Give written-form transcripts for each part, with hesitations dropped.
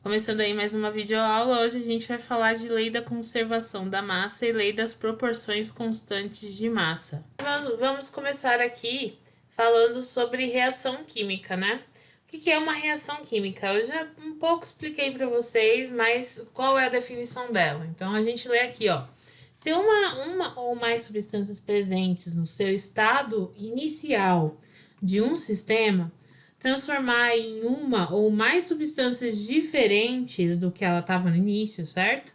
Começando aí mais uma videoaula, hoje a gente vai falar de lei da conservação da massa e lei das proporções constantes de massa. Vamos começar aqui falando sobre reação química, né? O que é uma reação química? Eu já um pouco expliquei para vocês, mas qual é a definição dela? Então a gente lê aqui, ó. Se uma ou mais substâncias presentes no seu estado inicial de um sistema transformar em uma ou mais substâncias diferentes do que ela estava no início, certo?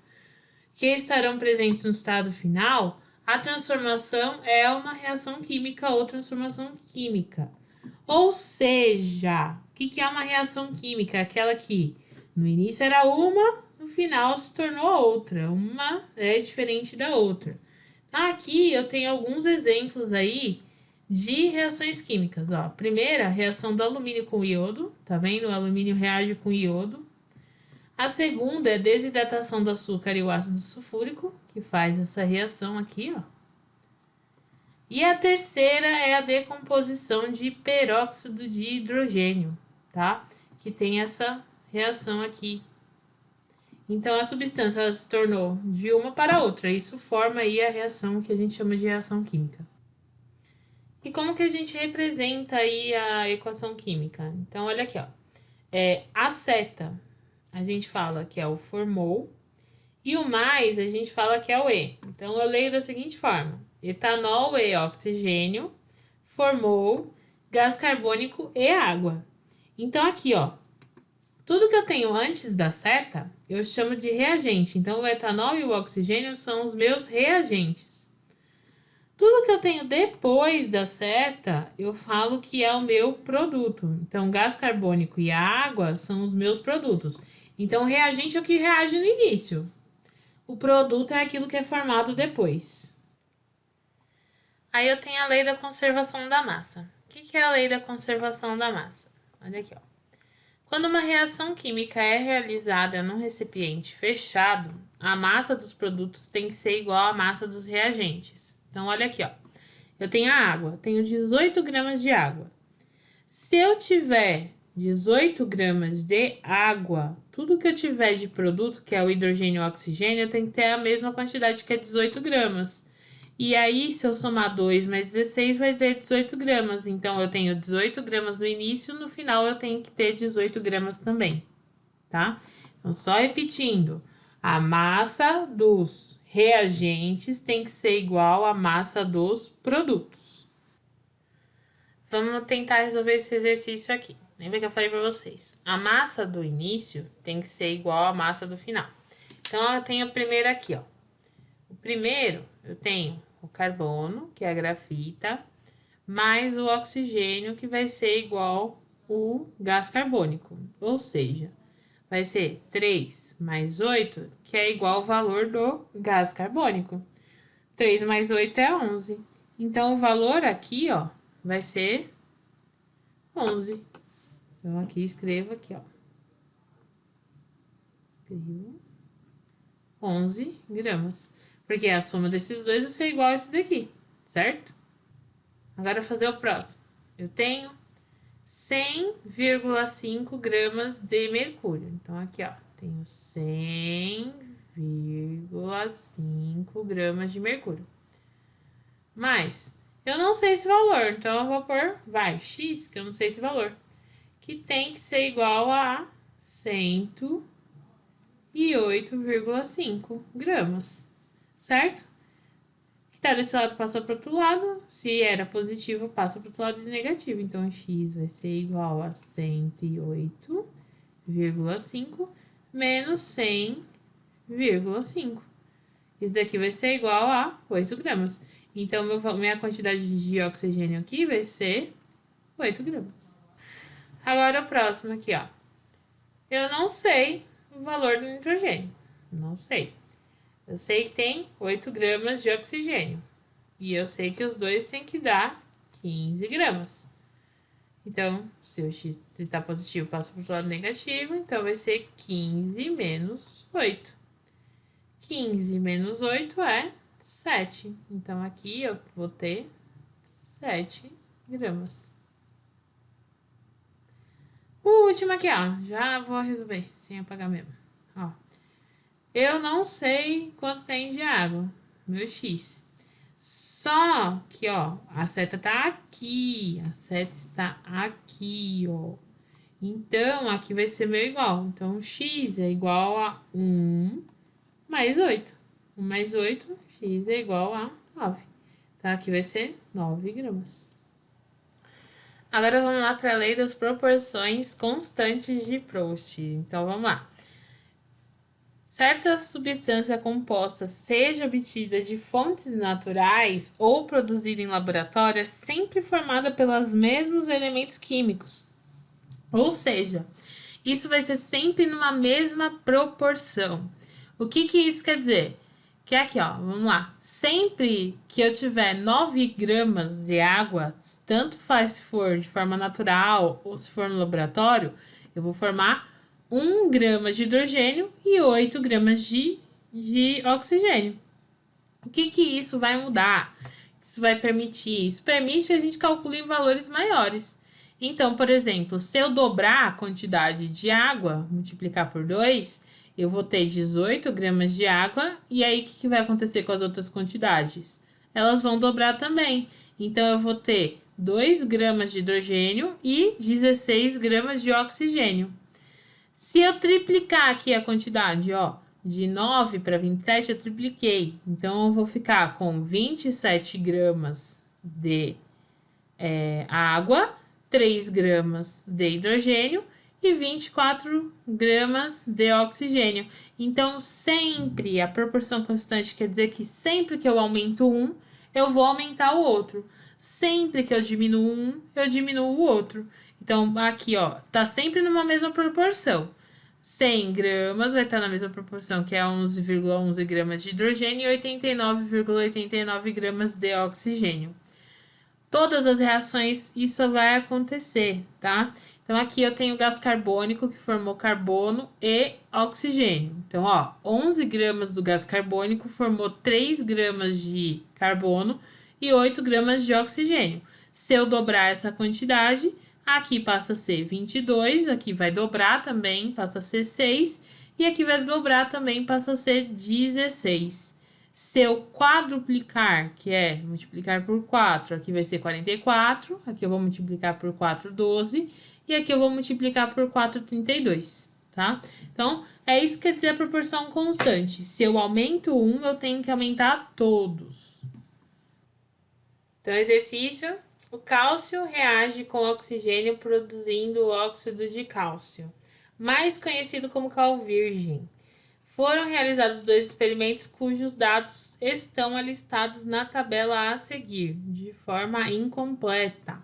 Que estarão presentes no estado final, a transformação é uma reação química ou transformação química. Ou seja, o que é uma reação química? Aquela que no início era uma, no final se tornou outra. Uma é diferente da outra. Aqui eu tenho alguns exemplos aí de reações químicas. Ó. Primeira, reação do alumínio com iodo. Tá vendo? O alumínio reage com iodo. A segunda é desidratação do açúcar e o ácido sulfúrico, que faz essa reação aqui, ó. E a terceira é a decomposição de peróxido de hidrogênio, tá? Que tem essa reação aqui. Então, a substância ela se tornou de uma para outra. Isso forma aí a reação que a gente chama de reação química. E como que a gente representa aí a equação química? Então, olha aqui, ó. A seta, a gente fala que é o formol, e o mais, a gente fala que é o E. Então, eu leio da seguinte forma. Etanol e oxigênio, formol, gás carbônico e água. Então, aqui, ó. Tudo que eu tenho antes da seta, eu chamo de reagente. Então, o etanol e o oxigênio são os meus reagentes. Tudo que eu tenho depois da seta, eu falo que é o meu produto. Então, gás carbônico e água são os meus produtos. Então, o reagente é o que reage no início. O produto é aquilo que é formado depois. Aí eu tenho a lei da conservação da massa. O que é a lei da conservação da massa? Olha aqui, ó. Quando uma reação química é realizada num recipiente fechado, a massa dos produtos tem que ser igual à massa dos reagentes. Então, olha aqui, ó. Eu tenho a água, tenho 18 gramas de água. Se eu tiver 18 gramas de água, tudo que eu tiver de produto, que é o hidrogênio e o oxigênio, tem que ter a mesma quantidade que é 18 gramas. E aí, se eu somar 2 mais 16, vai ter 18 gramas. Então, eu tenho 18 gramas no início, no final eu tenho que ter 18 gramas também, tá? Então, só repetindo, a massa dos reagentes tem que ser igual à massa dos produtos. Vamos tentar resolver esse exercício aqui. Lembra que eu falei para vocês? A massa do início tem que ser igual à massa do final. Então, eu tenho o primeiro aqui, ó. O primeiro, eu tenho o carbono, que é a grafita, mais o oxigênio, que vai ser igual o gás carbônico. Ou seja, vai ser 3 mais 8, que é igual ao valor do gás carbônico. 3 mais 8 é 11. Então, o valor aqui, ó, vai ser 11. Então, aqui escrevo aqui, ó. Escrevo 11 gramas. Porque a soma desses dois vai ser igual a esse daqui, certo? Agora, fazer o próximo. Eu tenho 100,5 gramas de mercúrio. Então, aqui, ó, tenho 100,5 gramas de mercúrio. Mas, eu não sei esse valor, então eu vou pôr, X, que eu não sei esse valor. Que tem que ser igual a 108,5 gramas, certo? Que tá desse lado passa para o outro lado, se era positivo, passa para o outro lado de negativo. Então, x vai ser igual a 108,5 menos 100,5. Isso daqui vai ser igual a 8 gramas. Então, minha quantidade de oxigênio aqui vai ser 8 gramas. Agora, o próximo aqui, ó. Eu não sei o valor do nitrogênio. Não sei. Eu sei que tem 8 gramas de oxigênio. E eu sei que os dois têm que dar 15 gramas. Então, se o x está positivo, passa para o lado negativo. Então, vai ser 15 menos 8. 15 menos 8 é 7. Então, aqui eu vou ter 7 gramas. O último aqui, ó. Já vou resolver, sem apagar mesmo. Ó. Eu não sei quanto tem de água. Meu X. Só que, ó, a seta tá aqui. A seta está aqui, ó. Então, aqui vai ser meu igual. Então, x é igual a 1 mais 8. 1 mais 8, x é igual a 9. Então, aqui vai ser 9 gramas. Agora, vamos lá para a lei das proporções constantes de Proust. Então, vamos lá. Certa substância composta, seja obtida de fontes naturais ou produzida em laboratório, é sempre formada pelos mesmos elementos químicos. Ou seja, isso vai ser sempre numa mesma proporção. O que isso quer dizer? Que aqui, ó, vamos lá. Sempre que eu tiver 9 gramas de água, tanto faz se for de forma natural ou se for no laboratório, eu vou formar 1 grama de hidrogênio e 8 gramas de oxigênio. O que isso vai mudar? Isso vai permitir? Isso permite que a gente calcule valores maiores. Então, por exemplo, se eu dobrar a quantidade de água, multiplicar por 2, eu vou ter 18 gramas de água. E aí, o que vai acontecer com as outras quantidades? Elas vão dobrar também. Então, eu vou ter 2 gramas de hidrogênio e 16 gramas de oxigênio. Se eu triplicar aqui a quantidade, ó, de 9 para 27, eu tripliquei. Então, eu vou ficar com 27 gramas de água, 3 gramas de hidrogênio e 24 gramas de oxigênio. Então, sempre a proporção constante quer dizer que sempre que eu aumento um, eu vou aumentar o outro. Sempre que eu diminuo um, eu diminuo o outro. Então, aqui, ó, tá sempre numa mesma proporção. 100 gramas vai estar na mesma proporção, que é 11,11 gramas de hidrogênio e 89,89 gramas de oxigênio. Todas as reações isso vai acontecer, tá? Então, aqui eu tenho gás carbônico que formou carbono e oxigênio. Então, ó, 11 gramas do gás carbônico formou 3 gramas de carbono e 8 gramas de oxigênio. Se eu dobrar essa quantidade, aqui passa a ser 22, aqui vai dobrar também, passa a ser 6, e aqui vai dobrar também, passa a ser 16. Se eu quadruplicar, que é multiplicar por 4, aqui vai ser 44, aqui eu vou multiplicar por 4, 12, e aqui eu vou multiplicar por 4, 32, tá? Então, é isso que quer dizer a proporção constante. Se eu aumento um, eu tenho que aumentar todos. Então, exercício. O cálcio reage com o oxigênio produzindo o óxido de cálcio, mais conhecido como cal virgem. Foram realizados 2 experimentos cujos dados estão alistados na tabela a seguir, de forma incompleta.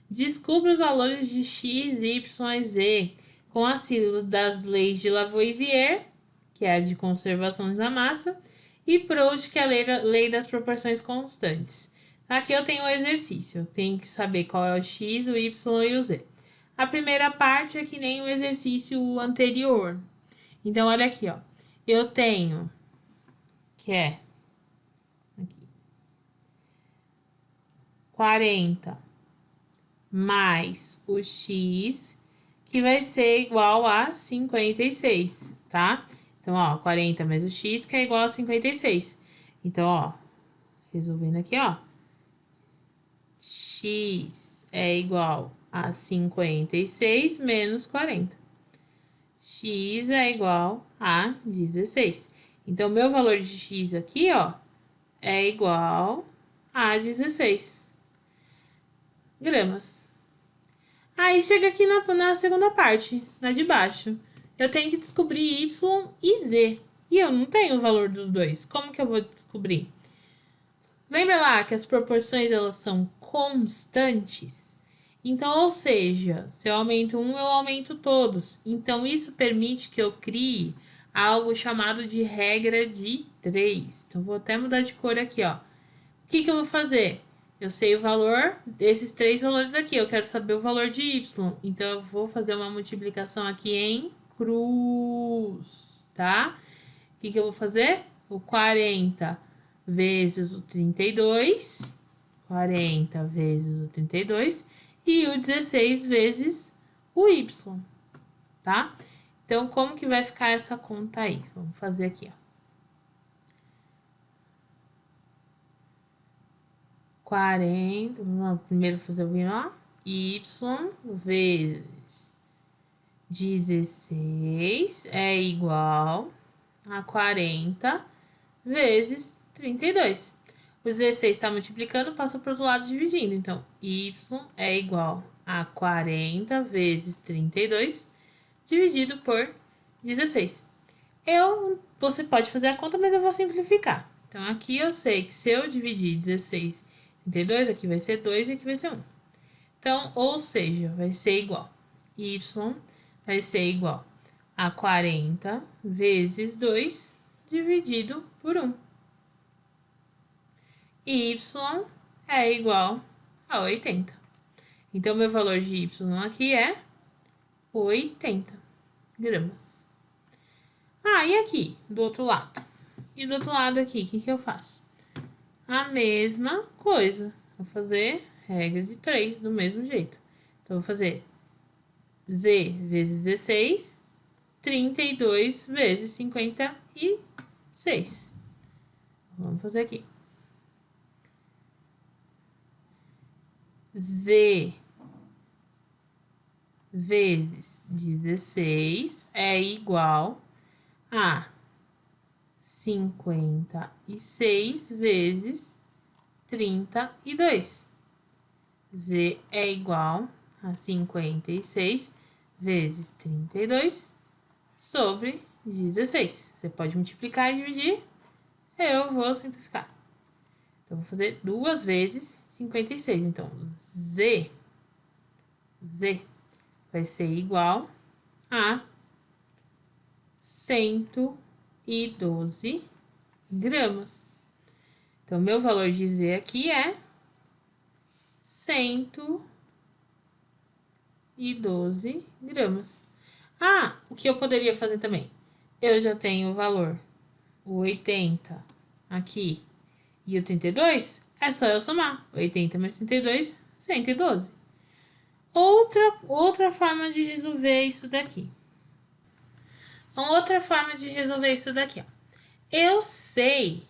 Descubra os valores de x, y e z com auxílio das leis de Lavoisier, que é a de conservação da massa, e Proust, que é a lei das proporções constantes. Aqui eu tenho o exercício, eu tenho que saber qual é o x, o y e o z. A primeira parte é que nem o exercício anterior. Então, olha aqui, ó. Eu tenho, que é aqui, 40 mais o x, que vai ser igual a 56, tá? Então, ó, 40 mais o x, que é igual a 56. Então, ó, resolvendo aqui, ó, x é igual a 56 menos 40. X é igual a 16. Então, meu valor de x aqui, ó, é igual a 16 gramas. Aí, chega aqui na segunda parte, na de baixo. Eu tenho que descobrir y e z. E eu não tenho o valor dos dois. Como que eu vou descobrir? Lembra lá que as proporções, elas são constantes? Então, ou seja, se eu aumento um, eu aumento todos. Então, isso permite que eu crie algo chamado de regra de 3. Então, vou até mudar de cor aqui, ó. O que eu vou fazer? Eu sei o valor desses 3 valores aqui. Eu quero saber o valor de y. Então, eu vou fazer uma multiplicação aqui em cruz, tá? O que eu vou fazer? O 40 vezes o 32. 40 vezes o 32 e o 16 vezes o y, tá? Então, como que vai ficar essa conta aí? Vamos fazer aqui, ó. 40, vamos primeiro fazer o ó, y vezes 16 é igual a 40 vezes 32. O 16 está multiplicando, passa para os lados dividindo. Então, y é igual a 40 vezes 32 dividido por 16. Você pode fazer a conta, mas eu vou simplificar. Então, aqui eu sei que se eu dividir 16 em 32, aqui vai ser 2 e aqui vai ser 1. Então, ou seja, vai ser igual. Y vai ser igual a 40 vezes 2 dividido por 1. Y é igual a 80. Então, meu valor de Y aqui é 80 gramas. Ah, e aqui, do outro lado? E do outro lado aqui, o que eu faço? A mesma coisa. Vou fazer regra de 3 do mesmo jeito. Então, vou fazer Z vezes 16, 32 vezes 56. Vamos fazer aqui. Z vezes 16 é igual a 56 vezes 32. Z é igual a 56 vezes 32 sobre 16. Você pode multiplicar e dividir. Eu vou simplificar. Então, vou fazer 2 vezes 56. Então, Z vai ser igual a 112 gramas. Então, meu valor de Z aqui é 112 gramas. Ah, o que eu poderia fazer também? Eu já tenho o valor, o 80 aqui e o 32, é só eu somar. 80 mais 32, 112. Outra forma de resolver isso daqui. Outra forma de resolver isso daqui, ó. Eu sei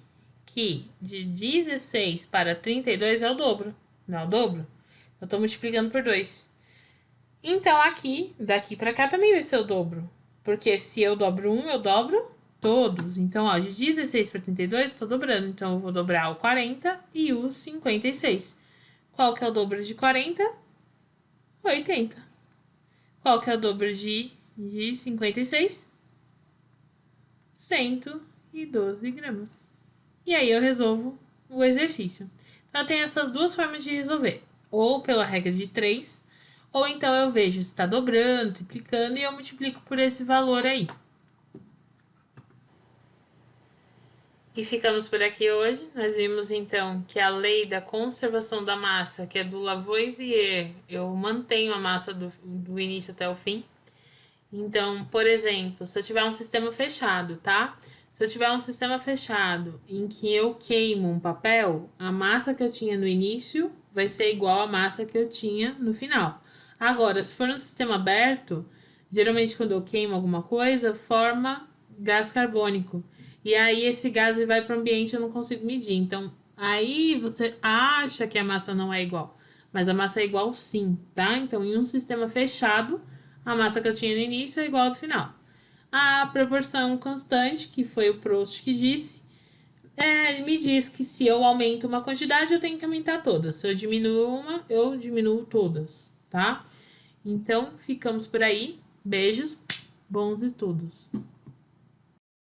que de 16 para 32 é o dobro. Não é o dobro? Eu tô multiplicando por 2. Então, aqui, daqui para cá também vai ser o dobro. Porque se eu dobro 1, eu dobro todos. Então, ó, de 16 para 32, eu tô dobrando. Então, eu vou dobrar o 40 e o 56. Qual que é o dobro de 40? 80. Qual que é o dobro de 56? 112 gramas. E aí, eu resolvo o exercício. Então, eu tenho essas duas formas de resolver. Ou pela regra de 3, ou então eu vejo se está dobrando, multiplicando, e eu multiplico por esse valor aí. E ficamos por aqui hoje. Nós vimos, então, que a lei da conservação da massa, que é do Lavoisier, eu mantenho a massa do início até o fim. Então, por exemplo, se eu tiver um sistema fechado, tá? Se eu tiver um sistema fechado em que eu queimo um papel, a massa que eu tinha no início vai ser igual à massa que eu tinha no final. Agora, se for um sistema aberto, geralmente quando eu queimo alguma coisa, forma gás carbônico. E aí esse gás vai para o ambiente e eu não consigo medir. Então, aí você acha que a massa não é igual, mas a massa é igual sim, tá? Então, em um sistema fechado, a massa que eu tinha no início é igual ao do final. A proporção constante, que foi o Proust que disse, me diz que se eu aumento uma quantidade, eu tenho que aumentar todas. Se eu diminuo uma, eu diminuo todas, tá? Então, ficamos por aí. Beijos, bons estudos!